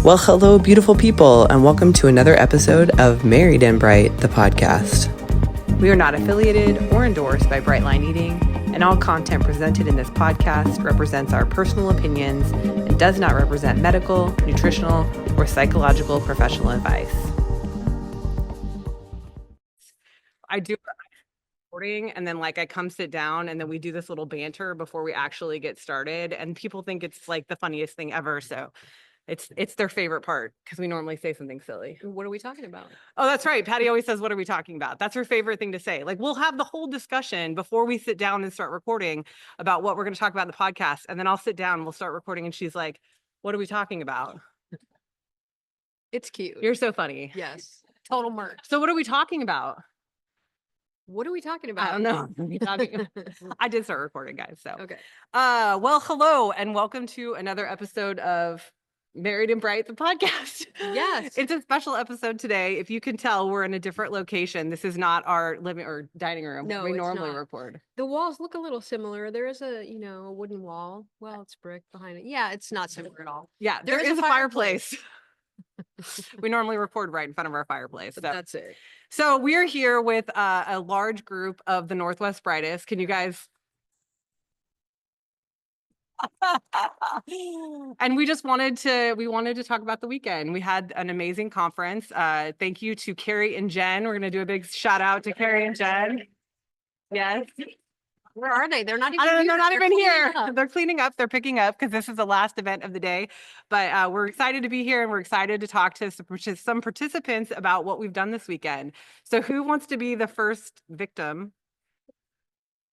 Well, hello, beautiful people, and welcome to another episode of Married and Bright, the podcast. We are not affiliated or endorsed by Brightline Eating, and all content presented in this podcast represents our personal opinions and does not represent medical, nutritional, or psychological professional advice. I do recording, and then I come sit down, and then we do this little banter before we actually get started, and people think it's the funniest thing ever, so it's their favorite part because we normally say something silly. What are we talking about? Oh, that's right. Patty always says, what are we talking about? That's her favorite thing to say. We'll have the whole discussion before we sit down and start recording about what we're going to talk about in the podcast. And then I'll sit down and we'll start recording. And she's like, what are we talking about? It's cute. You're so funny. Yes. Total merch. So what are we talking about? What are we talking about? I don't know. I did start recording, guys. So, Okay. Well, hello and welcome to another episode of Married and Bright, the podcast. Yes. It's a special episode today. If you can tell, we're in a different location. This is not our living or dining room. No, we it's normally not. record. The walls look a little similar. There is a wooden wall. Well, it's brick behind it. Yeah, it's not similar at all. Yeah, there is a fireplace. We normally record right in front of our fireplace. But that's it. So we're here with a large group of the Northwest Brightest. Can you guys? And we wanted to talk about the weekend. We had an amazing conference. Thank you to Carrie and Jen. We're going to do a big shout out to Carrie and Jen. Yes. Where are they? They're not even I don't know, here. they're not even here. Up. They're cleaning up. They're picking up because this is the last event of the day. But we're excited to be here and we're excited to talk to some participants about what we've done this weekend. So who wants to be the first victim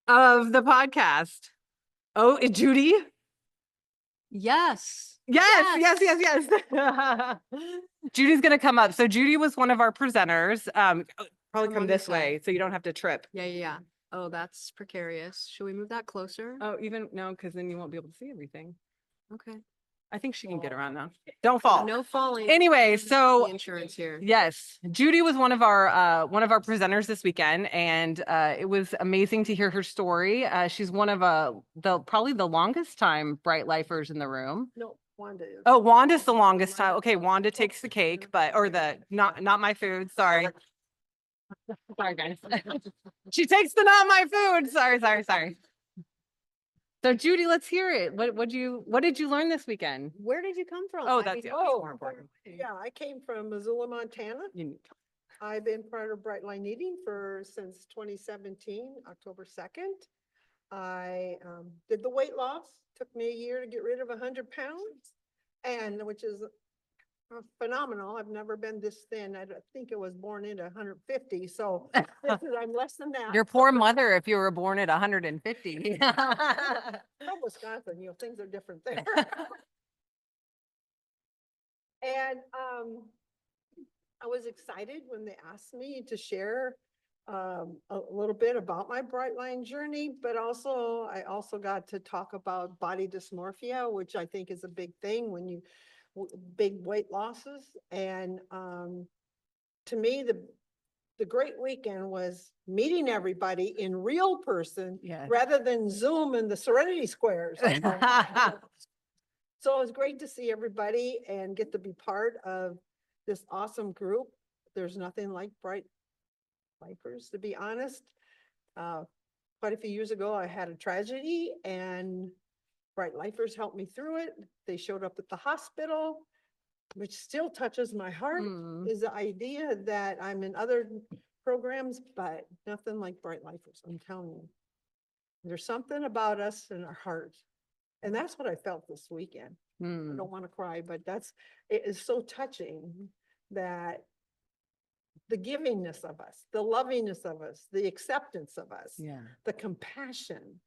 of the podcast? Oh, Judy? Yes. Yes. Judy's going to come up. So Judy was one of our presenters. Probably come this way so you don't have to trip. Yeah. Oh, that's precarious. Should we move that closer? Oh, no, because then you won't be able to see everything. Okay. I think she can get around now. Don't fall. No falling. Anyway, so The insurance here. yes, Judy was one of our presenters this weekend, and it was amazing to hear her story. She's one of probably the longest time Bright Lifers in the room. No, Wanda is. Oh, Wanda's the longest time. Okay, Wanda takes the cake, not my food. Sorry. Sorry, guys. She takes the not my food. Sorry. So Judy, let's hear it. What did you learn this weekend? Where did you come from? Oh, I that's mean, more important. Yeah, I came from Missoula, Montana. I've been part of Brightline Eating since 2017, October 2nd. I did the weight loss. Took me a year to get rid of 100 pounds, which is phenomenal. I've never been this thin. I think I was born into 150, so I'm less than that. Your poor mother, if you were born at 150. From Wisconsin, things are different there. And I was excited when they asked me to share a little bit about my Brightline journey, but I also got to talk about body dysmorphia, which I think is a big thing when big weight losses. And to me, the great weekend was meeting everybody in real person rather than Zoom and the Serenity Squares. So it was great to see everybody and get to be part of this awesome group. There's nothing like Bright Lifers, to be honest. Quite a few years ago, I had a tragedy and Bright Lifers helped me through it. They showed up at the hospital, which still touches my heart, is the idea that I'm in other programs, but nothing like Bright Lifers, I'm telling you. There's something about us in our hearts. And that's what I felt this weekend. I don't want to cry, but it is so touching that the givingness of us, the lovingness of us, the acceptance of us, the compassion,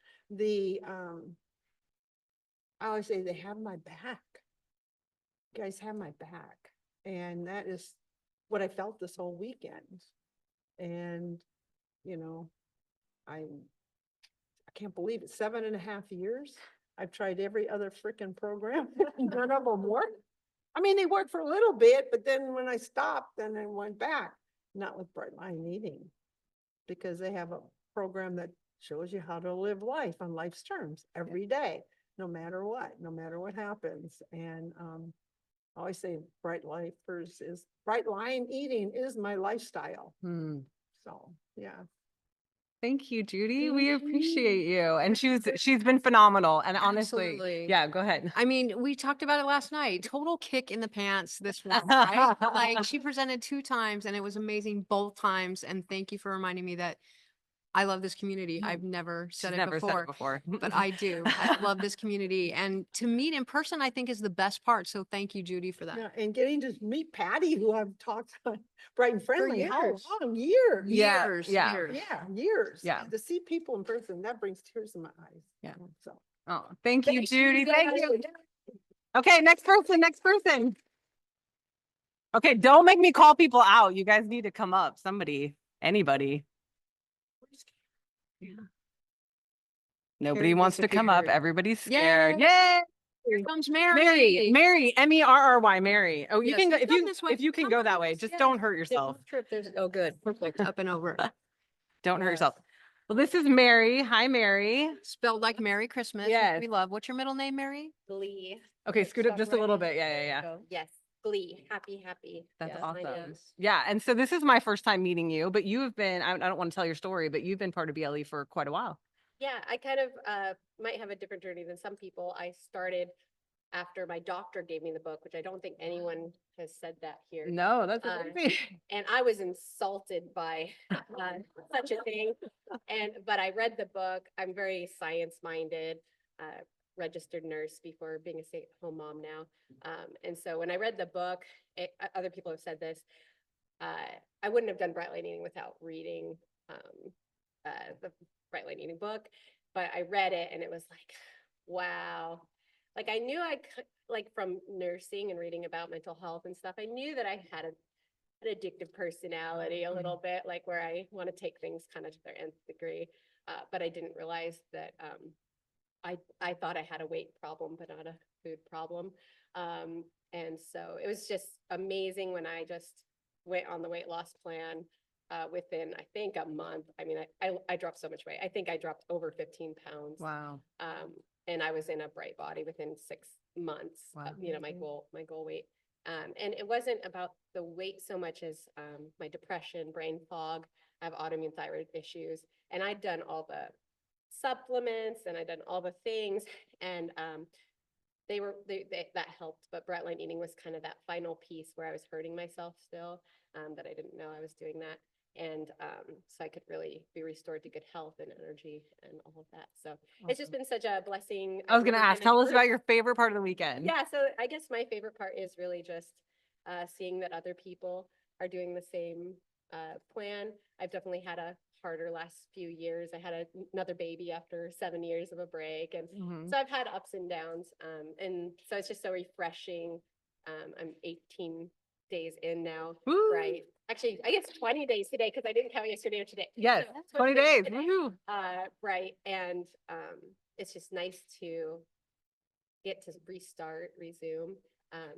I always say they have my back. You guys have my back. And that is what I felt this whole weekend. And, I can't believe it. 7.5 years. I've tried every other freaking program. None of them work. I mean, they worked for a little bit, but then when I stopped, then I went back. Not with Brightline Eating, because they have a program that shows you how to live life on life's terms every day. No matter what happens. And I always say bright line eating is my lifestyle. So, yeah. Thank you, Judy. Thank We you. appreciate you. And she's been phenomenal. And honestly, Absolutely. yeah, go ahead. I mean, we talked about it last night. Total kick in the pants this one, right? Like she presented 2 times and it was amazing both times. And thank you for reminding me that I love this community. I've never She's said it never said before, it before. but I do. I love this community. And to meet in person, I think is the best part. So thank you, Judy, for that. Yeah, and getting to meet Patty, who I've talked on Bright and Friendly, how years. long? Years. Yeah, Years, yeah. years. Yeah, years. Yeah. To see people in person, that brings tears in my eyes. Yeah. So. Oh, thank you, Judy. guys. Thank you. Okay, next person. Okay, don't make me call people out. You guys need to come up. Somebody, anybody. Nobody Carrie wants to come up. disappeared. Everybody's scared. Yay! Yay! Here comes Mary. Mary, Merry. Mary. Oh, you Yes, can go you if come you this way. if you can Come go on, that way. yes, Just yes. don't hurt yourself. Trip. Oh, good. Perfect. Up and over. Don't hurt Yes. yourself. Well, this is Mary. Hi, Mary. Spelled like Merry Christmas, which Yes. we love. What's your middle name, Mary? Glee. Okay, scoot up Stop just a right little in. bit. Yeah. Yes, Glee. Happy. That's Yes, my awesome. yes. Yeah, and so this is my first time meeting you, but you have been, I don't want to tell your story, but you've been part of BLE for quite a while. Yeah, I kind of might have a different journey than some people. I started after my doctor gave me the book, which I don't think anyone has said that here. No, that's Uh, amazing. And I was insulted by such a thing. But I read the book. I'm very science minded, registered nurse before being a stay-at-home mom now. And so when I read the book, other people have said this, I wouldn't have done Bright Line Eating without reading the Bright Line Eating book. But I read it and it was like, wow. Like I knew I could, like from nursing and reading about mental health and stuff, I knew that I had an addictive personality a little bit, like where I want to take things kind of to their nth degree. But I didn't realize that I thought I had a weight problem, but not a food problem. And so it was just amazing when I just went on the weight loss plan within, I think, a month. I mean, I dropped so much weight. I think I dropped over 15 pounds. Wow. And I was in a bright body within 6 months, Wow. my goal weight. And it wasn't about the weight so much as my depression, brain fog. I have autoimmune thyroid issues, and I'd done all the supplements and I'd done all the things, and that helped. But Bright Line Eating was kind of that final piece where I was hurting myself still, that I didn't know I was doing that. And so I could really be restored to good health and energy and all of that. So it's just been such a blessing. I was going to I've really ask, been tell us encouraged. about your favorite part of the weekend. Yeah, so I guess my favorite part is really just seeing that other people are doing the same plan. I've definitely had a harder last few years. I had another baby after 7 years of a break. And so I've had ups and downs. And so it's just so refreshing. I'm 18 days in now, Woo. right? Actually, I guess 20 days today because I didn't count yesterday or today. Yes, So 20 days. today. Woo-hoo. Right. And it's just nice to get to resume,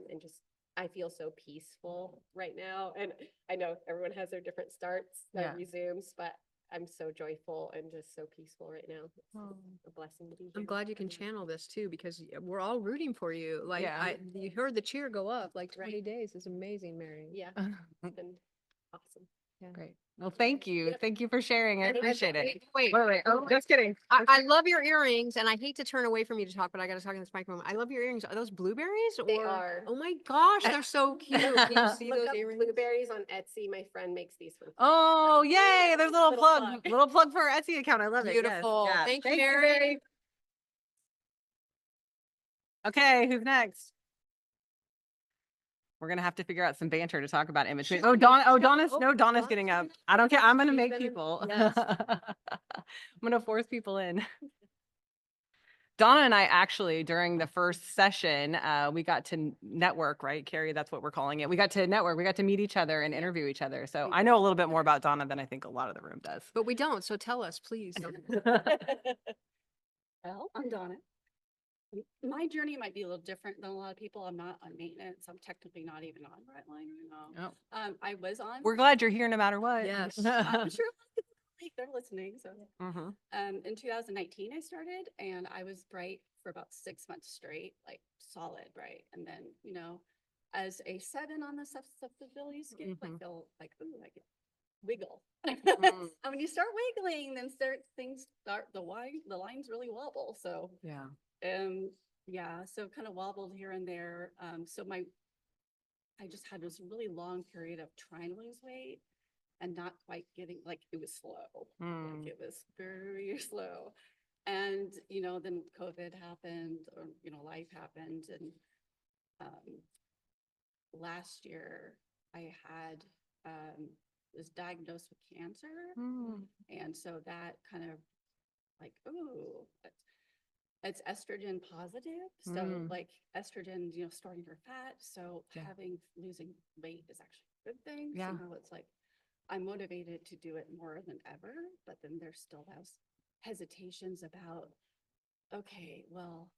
and just, I feel so peaceful right now. And I know everyone has their different starts, Yeah. resumes, but I'm so joyful and just so peaceful right now. It's a blessing to be here. I'm glad you can channel this too, because we're all rooting for you. Like Yeah. you heard the cheer go up, like 20 Right. days is amazing, Mary. Yeah, it's been awesome. Great. Well, thank you. Yep. Thank you for sharing. I appreciate it. Wait. Oh, just kidding. I love your earrings, and I hate to turn away from you to talk, but I got to talk in this microphone. I love your earrings. Are those blueberries? They or- are. Oh my gosh, they're so cute. Can you see Look those up earrings? blueberries on Etsy. My friend makes these for me. Oh, yay. There's a little Little plug. plug. Little plug for our Etsy account. I love it. Yes. Beautiful. Yeah. Thank you, Thank Mary. Okay, who's next? We're gonna have to figure out some banter to talk about in between. Sure. Oh, Donna's Donna's getting up. I don't care. I'm gonna She's make been- people. Yes. I'm gonna force people in. Donna and I actually, during the first session, we got to network, right, Carrie? That's what we're calling it. We got to network. We got to meet each other and interview each other. So I know a little bit more about Donna than I think a lot of the room does. But we don't, so tell us, please. Well, I'm Donna. My journey might be a little different than a lot of people. I'm not on maintenance. I'm technically not even on Brightline right now. Oh. I was on. We're glad you're here no matter what. Yes. I'm sure they're listening. So, Mhm. in 2019, I started, and I was bright for about 6 months straight, like solid bright. And then, as a 7 on the susceptibility scale, I Mhm. feel like, ooh, I can wiggle. Mm. And when you start wiggling, then the lines really wobble. So, Yeah. yeah, so kind of wobbled here and there. So I just had this really long period of trying to lose weight and not quite getting, like, it was slow. Mm. Like, it was very slow. And, then COVID happened, or, life happened. And last year I had, was diagnosed with cancer. Mm. And so that kind of like, oh, it's estrogen positive. So Mm. like estrogen, storing your fat. So Yeah. losing weight is actually a good thing. Yeah. So it's like, I'm motivated to do it more than ever, but then there's still those hesitations about, okay, well,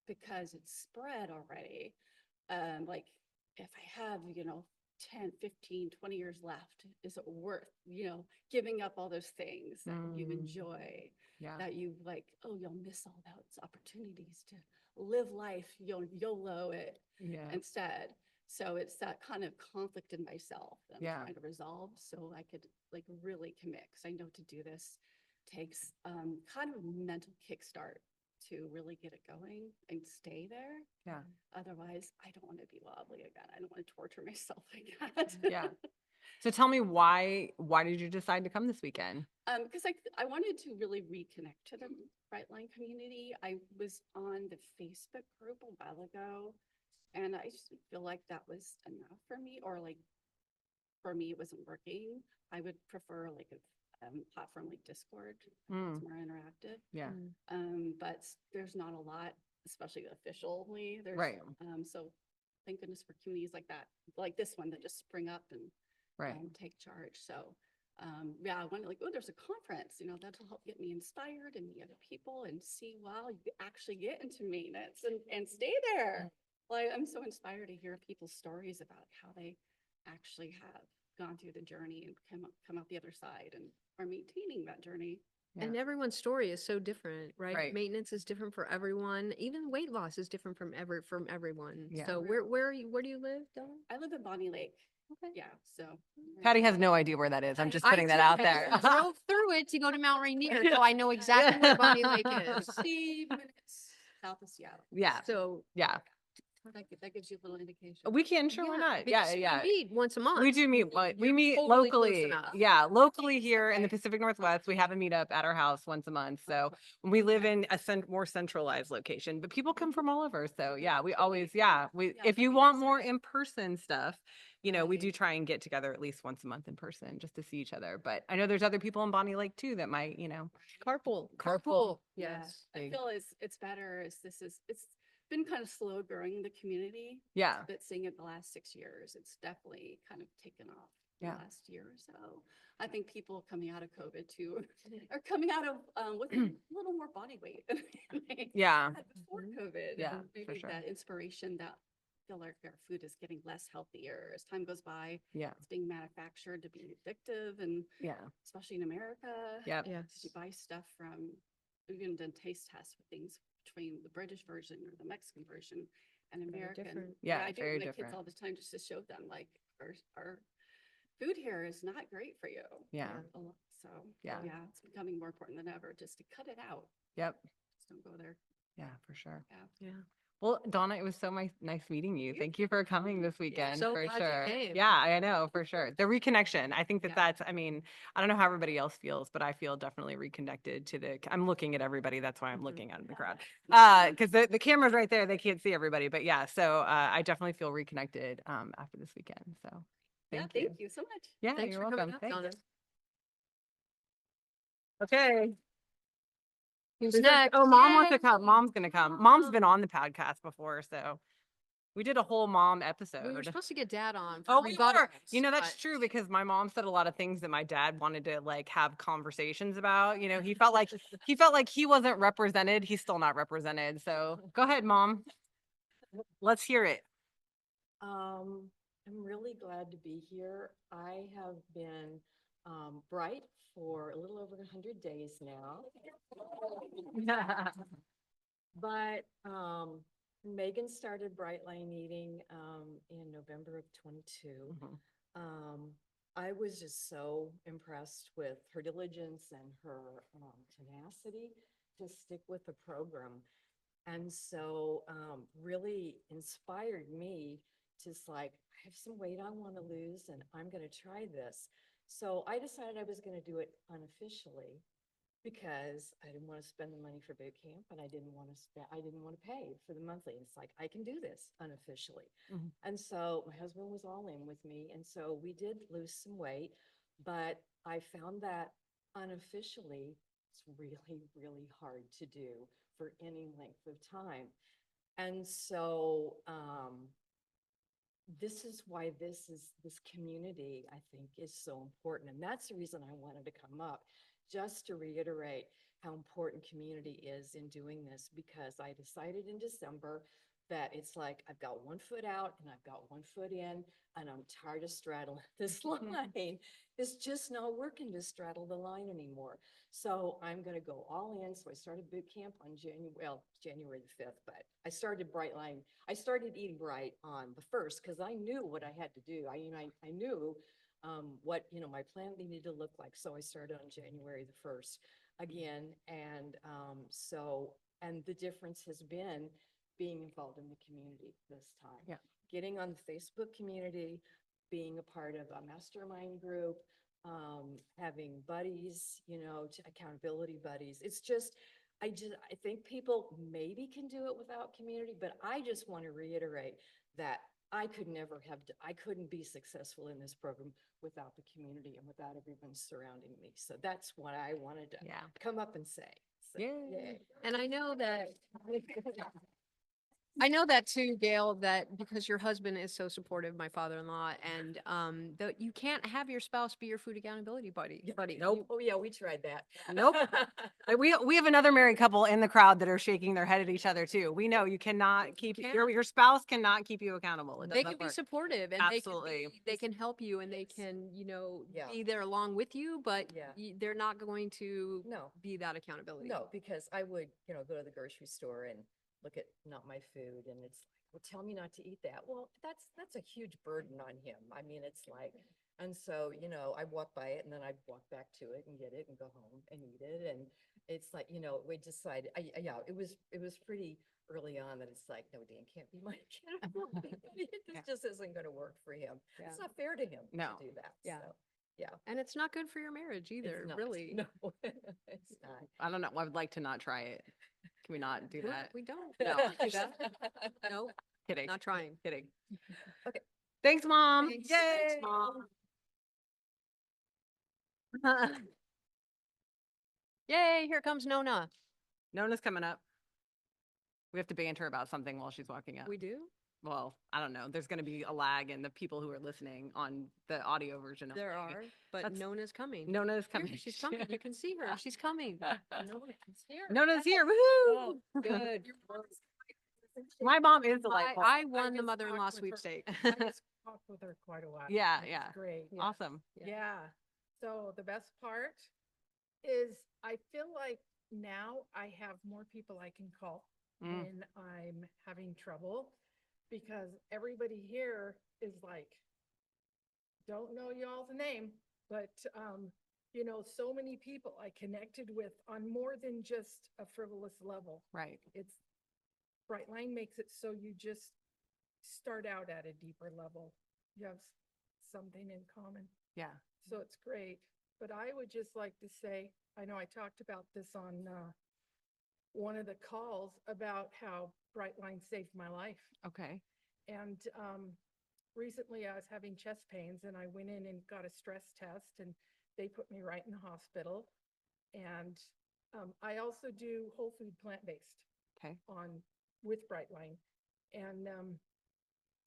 because it's spread already, like if I have, 10, 15, 20 years left, is it worth, giving up all those things that you Mm. enjoy, Yeah. that you like, oh, you'll miss all those opportunities to live life, YOLO it Yeah. instead. So it's that kind of conflict in myself that I'm Yeah. trying to resolve so I could like really commit. Because I know to do this takes kind of a mental kickstart to really get it going and stay there. Yeah. Otherwise, I don't want to be wobbly again. I don't want to torture myself like that. Yeah. So tell me why did you decide to come this weekend? Because I wanted to really reconnect to the Brightline community. I was on the Facebook group a while ago, and I just feel like that was enough for me, or like for me, it wasn't working. I would prefer like a platform like Discord. Mm. It's more interactive. Yeah. But there's not a lot, especially officially. There's Right. so thank goodness for communities like that, like this one that just spring up and Right. take charge. So yeah, I went like, oh, there's a conference, that'll help get me inspired and meet other people and see, wow, you actually get into maintenance and stay there. Like, I'm so inspired to hear people's stories about how they actually have gone through the journey and come out the other side and are maintaining that journey. Yeah. And everyone's story is so different, right? Right. Maintenance is different for everyone. Even weight loss is different from everyone. Yeah. So where do you live, Dawn? I live in Bonnie Lake. Okay. Yeah, so. Patty has no idea where that is. I'm just I putting that do. out there. I drove through it to go to Mount Rainier, so I know exactly where Bonnie Lake is. 50 minutes south of Seattle. Yeah. So Yeah. That gives you a little indication. we can, sure, why not? Yeah, yeah. We meet once a month. We do meet, we meet totally close locally. enough. Yeah, locally here in the Okay. Pacific Northwest, we have a meetup at our house once a month. So we live in a more centralized location, but people come from all over. So yeah, we always, if you want more in-person stuff, we do try and get together at least once a month in person just to see each other. But I know there's other people in Bonnie Lake too that might, carpool. Yes. I feel it's better as it's been kind of slow growing in the community. Yeah. But seeing it the last 6 years, it's definitely kind of taken off Yeah. the last year or so. I think people coming out of COVID too are coming out of with a little more body weight than they Yeah. had before COVID. Yeah, And for maybe sure. that inspiration that feel like our food is getting less healthier as time goes by. Yeah. It's being manufactured to be addictive, and Yeah. especially in America. Yep. Yes. You buy stuff from, we've even done taste tests with things between the British version or the Mexican version and American. different. Yeah, I do very with my different. kids all the time just to show them like our food here is not great for you. Yeah. So Yeah. it's becoming more important than ever just to cut it out. Yep. Just don't go there. Yeah, for sure. Yeah. Well, Donna, it was so nice meeting you. Thank you for coming this weekend, so for glad you sure. came. Yeah, I know, for sure. The reconnection. I think Yeah. that's, I mean, I don't know how everybody else feels, but I feel definitely reconnected to I'm looking at everybody. That's why I'm looking out of the crowd. Because the camera's right there. They can't see everybody. But yeah, so I definitely feel reconnected after this weekend. So thank you. Thank you so much. Yeah, Thanks you're for coming welcome. up, Thanks. Donna. Okay. Who's Is there- next? Oh, mom wants to come. Mom's gonna come. Mom's been on the podcast before, so we did a whole mom episode. We were supposed to get dad on. Oh, we were. rebuttals, That's but- true because my mom said a lot of things that my dad wanted to like have conversations about. He felt like he wasn't represented. He's still not represented. So go ahead, Mom. Let's hear it. I'm really glad to be here. I have been bright for a little over 100 days now. But Megan started Bright Line Eating in November of 22. Mhm. I was just so impressed with her diligence and her tenacity to stick with the program. And so really inspired me to like, I have some weight I want to lose and I'm going to try this. So I decided I was going to do it unofficially because I didn't want to spend the money for boot camp and I didn't want to pay for the monthly. It's like, I can do this unofficially. Mhm. And so my husband was all in with me. And so we did lose some weight, but I found that unofficially, it's really, really hard to do for any length of time. And so, this is why this community, I think, is so important. And that's the reason I wanted to come up, just to reiterate how important community is in doing this, because I decided in December that it's like I've got one foot out and I've got one foot in, and I'm tired of straddling this line. It's just not working to straddle the line anymore. So I'm going to go all in. So I started boot camp on January the 5th, but I started I started eating bright on the 1st because I knew what I had to do. I knew what, my plan needed to look like. So I started on January the 1st again. And and the difference has been being involved in the community this time. Yeah. Getting on the Facebook community, being a part of a mastermind group, having buddies, accountability buddies. It's just, I think people maybe can do it without community, but I just want to reiterate that I couldn't be successful in this program without the community and without everyone surrounding me. So that's what I wanted to Yeah. come up and say. So, Yay. yay. And I know that too, Gail, that because your husband is so supportive, my father-in-law, and that you can't have your spouse be your food accountability buddy. Nope. Oh, yeah, we tried that. Nope. We have another married couple in the crowd that are shaking their head at each other too. We know you cannot keep your spouse cannot keep you accountable. It They doesn't can be work. supportive and Absolutely. they can help you and they Yes. can, Yeah. be there along with you, but Yeah. they're not going to No, be that accountability. no, because I would, go to the grocery store and look at not my food and it's like, well, tell me not to eat that. Well, that's a huge burden on him. I mean, it's like, and so, I walk by it and then I walk back to it and get it and go home and eat it. And it's like, we decided, yeah, it was pretty early on that it's like, no, Dan can't be my accountability buddy. This just isn't going to work for him. Yeah. It's not fair to him No. to do that. Yeah. So, yeah. And it's not good for your marriage It's either, not. really. No, it's not. I don't know. I would like to not try it. Can we not do that? We don't. No. do that. No, Kidding. not trying. Kidding. Okay. Thanks, Mom. Thanks. Yay. Thanks, Mom. Yay, here comes Nona. Nona's coming up. We have to banter about something while she's walking up. We do? Well, I don't know. There's going to be a lag in the people who are listening on the audio version. There only. are, but That's- Nona's coming. Nona's Here, coming. she's coming. You can see her. She's coming. Nona's here. Woohoo! Oh, good. My mom is delightful. I won the just mother-in-law talked with her. sweepstake. I just talked with her quite a while. Yeah, It's yeah. Great. Awesome. Yeah. So the best part is I feel like now I have more people I can call Mm. when I'm having trouble because everybody here is like, don't know y'all's name, but so many people I connected with on more than just a frivolous level. Right. It's Brightline makes it so you just start out at a deeper level. You have something in common. Yeah. So it's great. But I would just like to say, I know I talked about this on one of the calls about how Brightline saved my life. Okay. And recently I was having chest pains and I went in and got a stress test and they put me right in the hospital. And I also do whole food plant-based Okay. with Brightline. And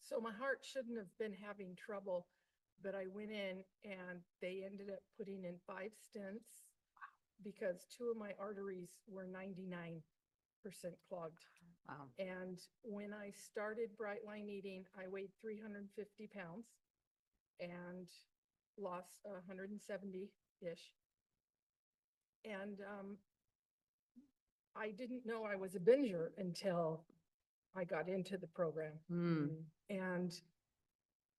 so my heart shouldn't have been having trouble, but I went in and they ended up putting in 5 stents because 2 of my arteries were 99% clogged. Wow. And when I started Brightline Eating, I weighed 350 pounds and lost 170-ish. And I didn't know I was a binger until I got into the program. Mm. And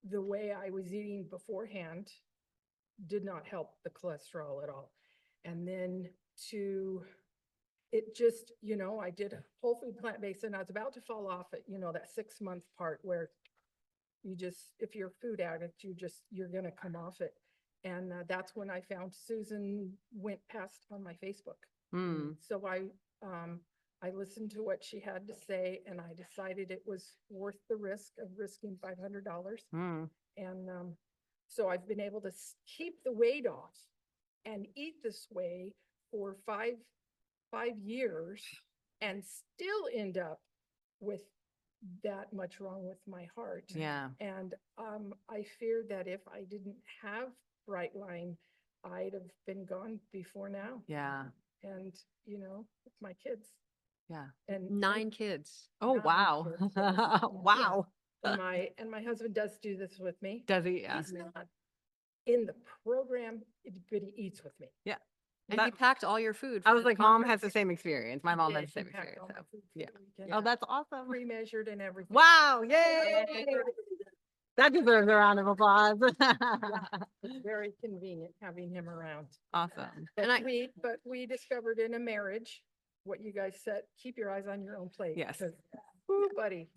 the way I was eating beforehand did not help the cholesterol at all. And then it just, I did a whole food plant-based and I was about to fall off at, that 6-month part where if you're a food addict, you're going to come off it. And that's when I found Susan went past on my Facebook. Mm. So I listened to what she had to say and I decided it was worth the risk of risking $500. Mm. And so I've been able to keep the weight off and eat this way for five years and still end up with that much wrong with my heart. Yeah. And I fear that if I didn't have Brightline, I'd have been gone before now. Yeah. And, with my kids. Yeah. And 9 kids. Oh, 9 wow. kids, yes. Wow. And my husband does do this with me. Does he? Yeah. He's not in the program, but he eats with me. Yeah. And That- he packed all your food. I for was the like, mom conference. has the same experience. My mom has the same He packed experience. all my So. food for yeah. the weekend. Oh, that's awesome. Pre-measured and everything. Wow. Yay. That deserves a round of applause. It's very convenient having him around. Awesome. But And we discovered in a marriage, what you guys said, keep your eyes on your own plate. Yes. because, "Ooh, buddy,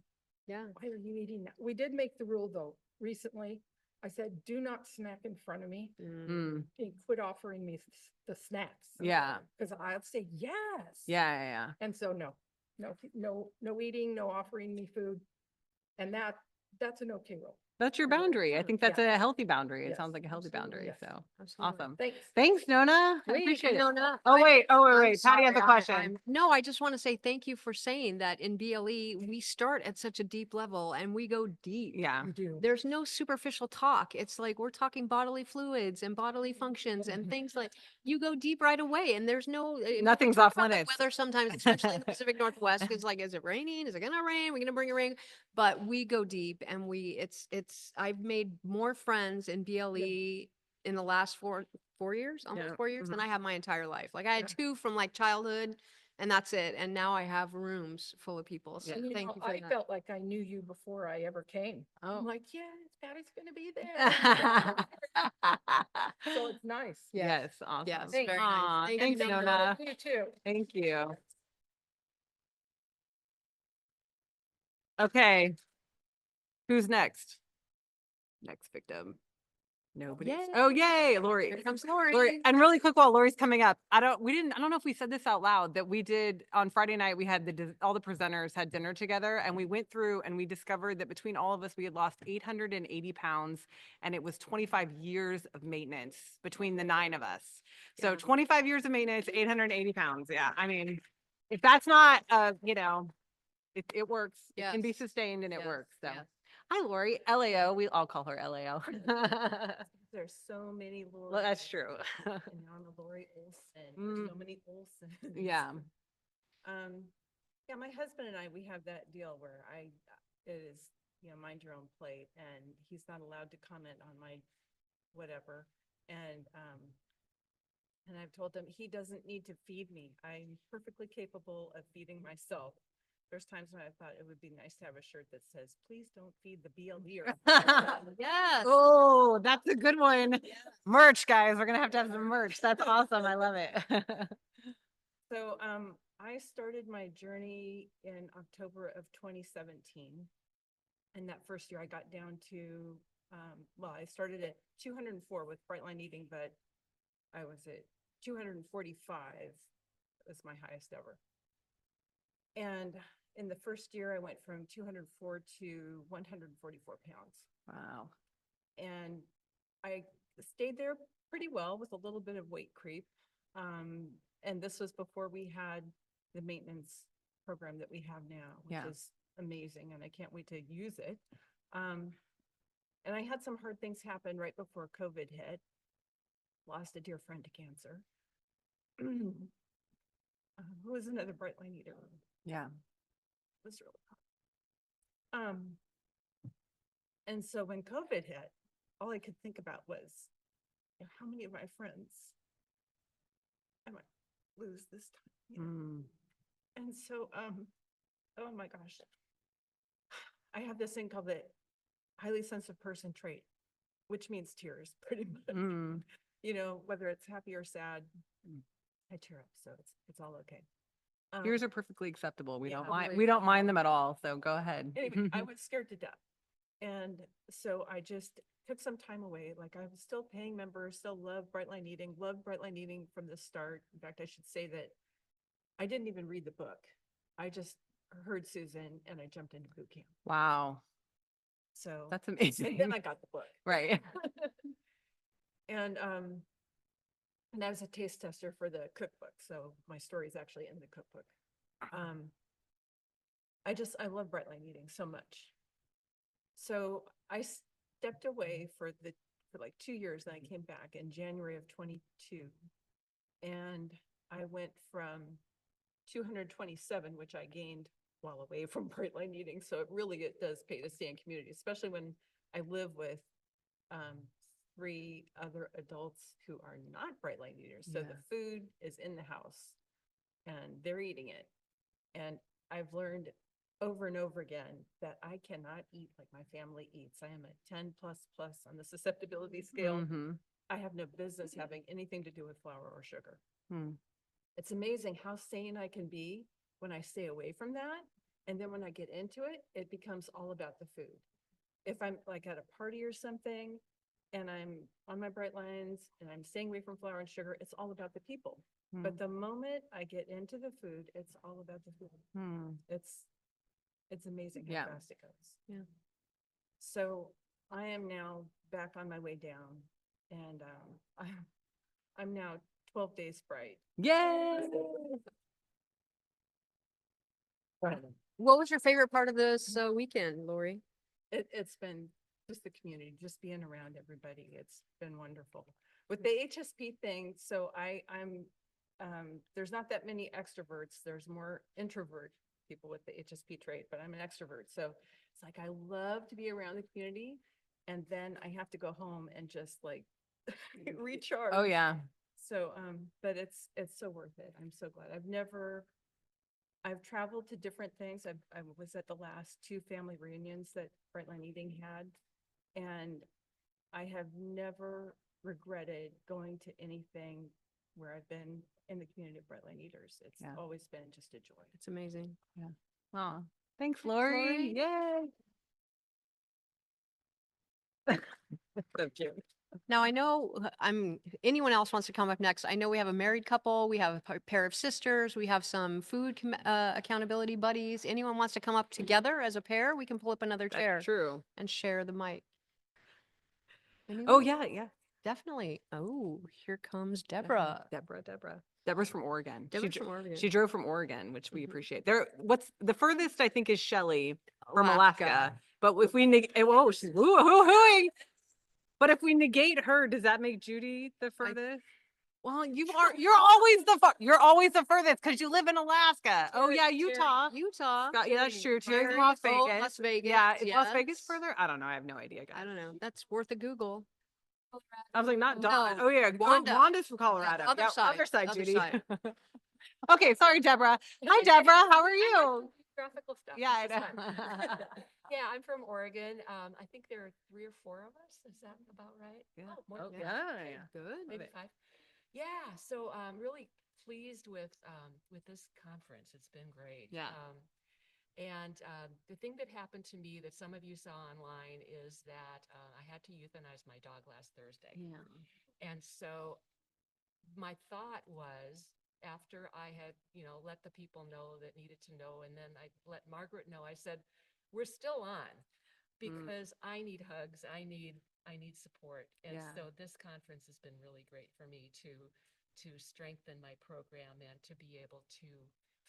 Yeah. why are you eating that?" We did make the rule though, recently. I said, do not snack in front of me Mm. and quit offering me the snacks. Yeah. Because I'll say yes. Yeah. Yeah. And so no eating, no offering me food. And that's an okay rule. That's your boundary. I think that's Yeah. a healthy boundary. It Yes, sounds like a healthy absolutely, boundary. yes. So Absolutely. awesome. Thanks. Thanks, Nona. I Wait, appreciate it. Nona, Oh, wait. I'm Patty has a sorry, question. No, I just want to say thank you for saying that in BLE, we start at such a deep level and we go deep. Yeah. You do. There's no superficial talk. It's like we're talking bodily fluids and bodily functions and things like you go deep right away. And there's no Nothing's talk off about the limits. weather sometimes, especially in the Pacific Northwest. It's like, is it raining? Is it gonna rain? We're gonna bring a rain. But we go deep and I've made more friends in BLE in the last 4 years, almost Yeah. 4 years than Mhm. I have my entire life. Like I had Yeah. 2 from like childhood and that's it. And now I have rooms full of people. So And, thank you for I that. felt like I knew you before I ever came. Oh. I'm like, yes, Patty's gonna be there. So it's nice. Yes. Awesome. Yes, Thank- very Aw, nice. Thank thanks, you, Nona. Nona. You too. Thank you. Okay. Who's next? Next victim. Nobody. Yay. Oh, yay, Lori. Here comes Lori. And really quick while Lori's coming up, I don't know if we said this out loud, that we did on Friday night, we had all the presenters had dinner together and we went through and we discovered that between all of us, we had lost 880 pounds and it was 25 years of maintenance between the 9 of us. So Yeah. 25 years of maintenance, 880 pounds. Yeah. I mean, if that's not, it works. It can be Yes. sustained and it Yes, works. So. yes. Hi, Lori. LAO. We all call her LAO. There's so many Lori. Well, that's true. And now I'm a Lori Olson. Mm. There's so many Olsons. Yeah. Yeah, my husband and I, we have that deal where it is, mind your own plate and he's not allowed to comment on my whatever. And I've told him he doesn't need to feed me. I'm perfectly capable of feeding myself. There's times when I thought it would be nice to have a shirt that says, please don't feed the BLE. Yes. Oh, that's a good one. Merch, guys. We're going to have some merch. That's awesome. I love it. So I started my journey in October of 2017. And that first year I got down to, I started at 204 with Brightline Eating, but I was at 245 was my highest ever. And in the first year I went from 204 to 144 pounds. Wow. And I stayed there pretty well with a little bit of weight creep. And this was before we had the maintenance program that we have now, which Yeah. is amazing. And I can't wait to use it. And I had some hard things happen right before COVID hit. Lost a dear friend to cancer. Who was another Brightline eater. Yeah. It was really hard. And so when COVID hit, all I could think about was, how many of my friends I might lose this time. Mm. And so, oh my gosh, I have this thing called the highly sensitive person trait, which means tears pretty much. Mm. You know, whether it's happy or sad, I tear up, so it's all okay. Tears are perfectly acceptable. We yeah, don't totally mind, we don't mind them at all. So go ahead. Anyway, I was scared to death. And so I just took some time away. Like I was still paying members, still love Brightline Eating, loved Brightline Eating from the start. In fact, I should say that I didn't even read the book. I just heard Susan and I jumped into boot camp. Wow. So That's and amazing. then I got the book. Right. And I was a taste tester for the cookbook. So my story is actually in the cookbook. I love Brightline Eating so much. So I stepped away for like 2 years, and I came back in January of 22. And I went from 227, which I gained while away from Brightline Eating. So it does pay to stay in community, especially when I live with 3 other adults who are not Brightline eaters. So Yeah. the food is in the house and they're eating it. And I've learned over and over again that I cannot eat like my family eats. I am a 10 plus on the susceptibility scale. Mhm. I have no business having anything to do with flour or sugar. Hmm. It's amazing how sane I can be when I stay away from that. And then when I get into it, it becomes all about the food. If I'm like at a party or something and I'm on my bright lines and I'm staying away from flour and sugar, it's all about the people. Hmm. But the moment I get into the food, it's all about the food. Hmm. It's amazing how Yeah. fast it goes. Yeah. So I am now back on my way down, and I'm now 12 days bright. Yay. What was your favorite part of this weekend, Lori? It's been just the community, just being around everybody. It's been wonderful. With the HSP thing, so I'm there's not that many extroverts. There's more introvert people with the HSP trait, but I'm an extrovert. So it's like I love to be around the community, and then I have to go home and just like recharge. Oh yeah. So but it's so worth it. I'm so glad. I've traveled to different things. I was at the last 2 family reunions that Brightline Eating had, and I have never regretted going to anything where I've been in the community of Brightline Eaters. It's Yeah. always been just a joy. It's amazing. Oh, thanks, Lori. Lori. Yay. So cute. Now I know anyone else wants to come up next. I know we have a married couple, we have a pair of sisters, we have some food accountability buddies. Anyone wants to come up together as a pair, we can pull up another chair That's true. and share the mic. Oh Anyone? yeah. Definitely. Oh, here comes Deborah. Deborah's from Oregon. Deborah's from Oregon. She drove from Oregon, which we Mhm. appreciate. What's the furthest I think is Shelley from Alaska. But if we whoa, she's woo-hooing. But if we negate her, does that make Judy the furthest? Well, you're always the furthest because you live in Alaska. Oh yeah, Utah. Utah. Yeah, that's true. Terry's Terry, Las oh, Vegas. Las Vegas. Yeah, is Las Vegas yes. further? I don't know. I have no idea, guys. I don't know. That's worth a Google. I was like, not Dawn. No, Oh yeah, Wanda. Wanda's from Colorado. Other Yeah, side, other side, other Judy. side. Okay, sorry, Deborah. Hi, Deborah. How are you? Graphical stuff. Yeah, I which is know. fun. Yeah, I'm from Oregon. I think there are 3 or 4 of us. Is that about right? Yeah. Oh, more Oh, than that. yeah. Good. Maybe 5. Yeah, so I'm really pleased with this conference. It's been great. Yeah. And the thing that happened to me that some of you saw online is that I had to euthanize my dog last Thursday. Yeah. And so my thought was, after I had, let the people know that needed to know, and then I let Margaret know, I said, we're still on because I need hugs. I need support. And Yeah. so this conference has been really great for me to strengthen my program and to be able to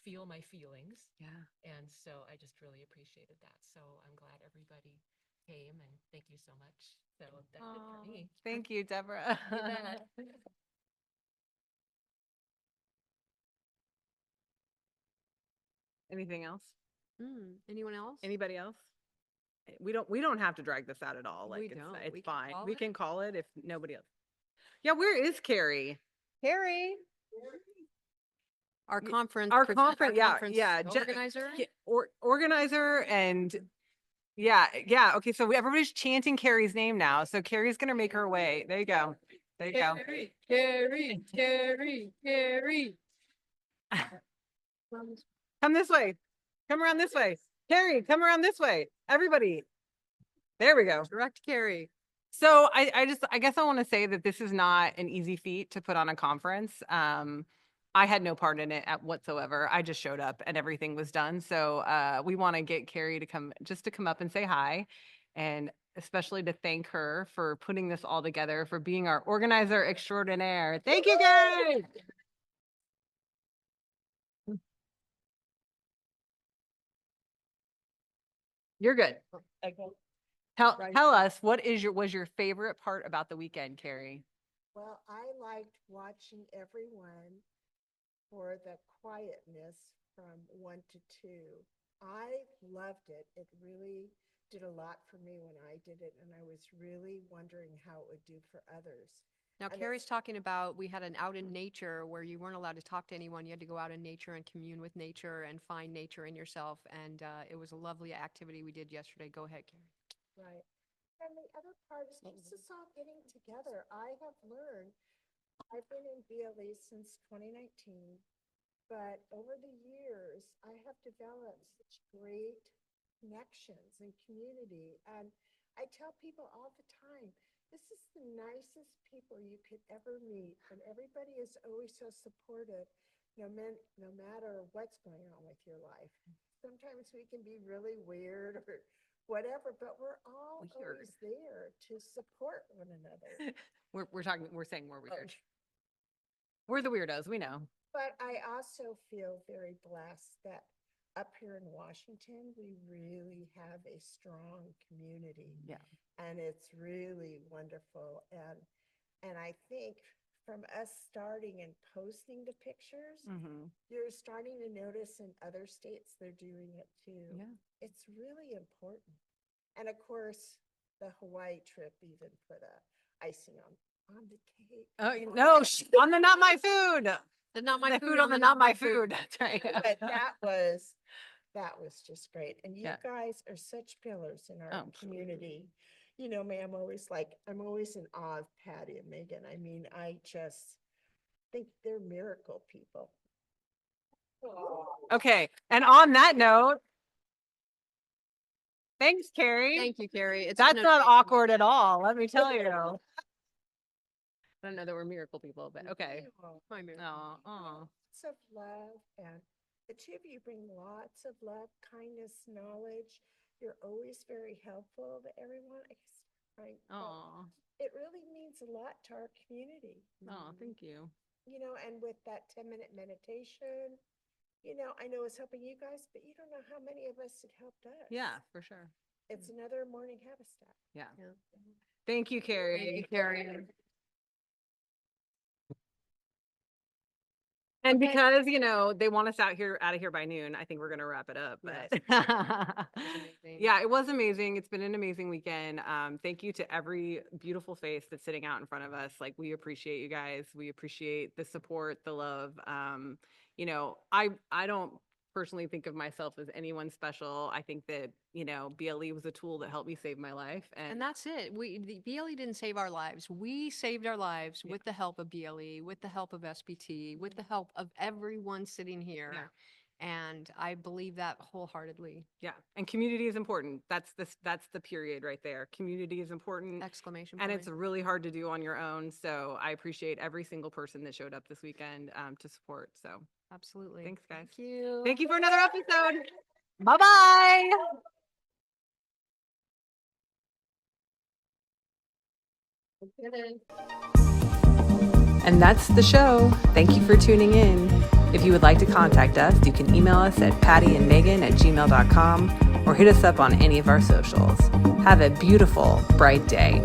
feel my feelings. Yeah. And so I just really appreciated that. So I'm glad everybody came, and thank you so much. So that's it for me. Thank you, Deborah. You bet. Anything else? Anyone else? Anybody else? We don't have to drag this out at all. Like We it's don't. it's We can fine. call We it. can call it if nobody else. Yeah, where is Carrie? Harry. Our Y- conference. Our our conference, yeah, conference yeah. Organizer. Organizer and Yeah, yeah. Okay, so everybody's chanting Carrie's name now. So Carrie's gonna make her way. There you go. There you go. Carrie. Come this way. Come around this way. Carrie, come around this way. Everybody. There we go. Direct Carrie. So I guess I want to say that this is not an easy feat to put on a conference. I had no part in it whatsoever. I just showed up and everything was done. So we want to get Carrie to come up and say hi, and especially to thank her for putting this all together, for being our organizer extraordinaire. Thank you, Carrie. You're good. Tell us, what was your favorite part about the weekend, Carrie? Well, I liked watching everyone for the quietness from 1 to 2. I loved it. It really did a lot for me when I did it, and I was really wondering how it would do for others. Now, And Carrie's talking about, we had an out in nature where you weren't allowed to talk to anyone. You had to go out in nature and commune with nature and find nature in yourself. And it was a lovely activity we did yesterday. Go ahead, Carrie. Right. And the other part is just us all getting together. I have learned, I've been in BLE since 2019, but over the years, I have developed such great connections and community. And I tell people all the time, this is the nicest people you could ever meet. And everybody is always so supportive, no matter what's going on with your life. Sometimes we can be really weird or whatever, but we're all always there to support one another. We're saying we're weird. We're the weirdos, we know. But I also feel very blessed that up here in Washington, we really have a strong community. Yeah. And it's really wonderful. And I think from us starting and posting the pictures, you're starting to notice in other states they're doing it too. Yeah. It's really important. And of course, the Hawaii trip even put a icing on the cake. Oh no, on the not my food. The not my The food on the not my food. That's right. But that was just great. And you guys are such pillars in our community. You know me, I'm always in awe of Patty and Megan. I mean, I just think they're miracle people. Okay. And on that note, thanks, Carrie. Thank you, Carrie. That's not awkward at all. Let me tell you. I don't know that we're miracle people, but okay. My miracle. Oh. Lots of love, and the two of you bring lots of love, kindness, knowledge. You're always very helpful to everyone. It really means a lot to our community. Oh, thank you. You know, and with that 10-minute meditation, you know, I know it's helping you guys, but you don't know how many of us it helped us. Yeah, for sure. It's another morning habit stack. Yeah. Thank you, Carrie. Thank you, Carrie. And because, you know, they want us out of here by noon, I think we're going to wrap it up. But yeah, it was amazing. It's been an amazing weekend. Thank you to every beautiful face that's sitting out in front of us. Like, we appreciate you guys. We appreciate the support, the love. You know, I don't personally think of myself as anyone special. I think that, you know, BLE was a tool that helped me save my life. And that's it. The BLE didn't save our lives. We saved our lives with the help of BLE, with the help of SBT, with the help of everyone sitting here. Yeah. And I believe that wholeheartedly. Yeah. And community is important. That's the period right there. Community is important. Exclamation And point. it's really hard to do on your own. So I appreciate every single person that showed up this weekend to support. So Absolutely. thanks, guys. Thank you. Thank you for another episode. Bye-bye. And that's the show. Thank you for tuning in. If you would like to contact us, you can email us at pattyandmegan@gmail.com or hit us up on any of our socials. Have a beautiful, bright day.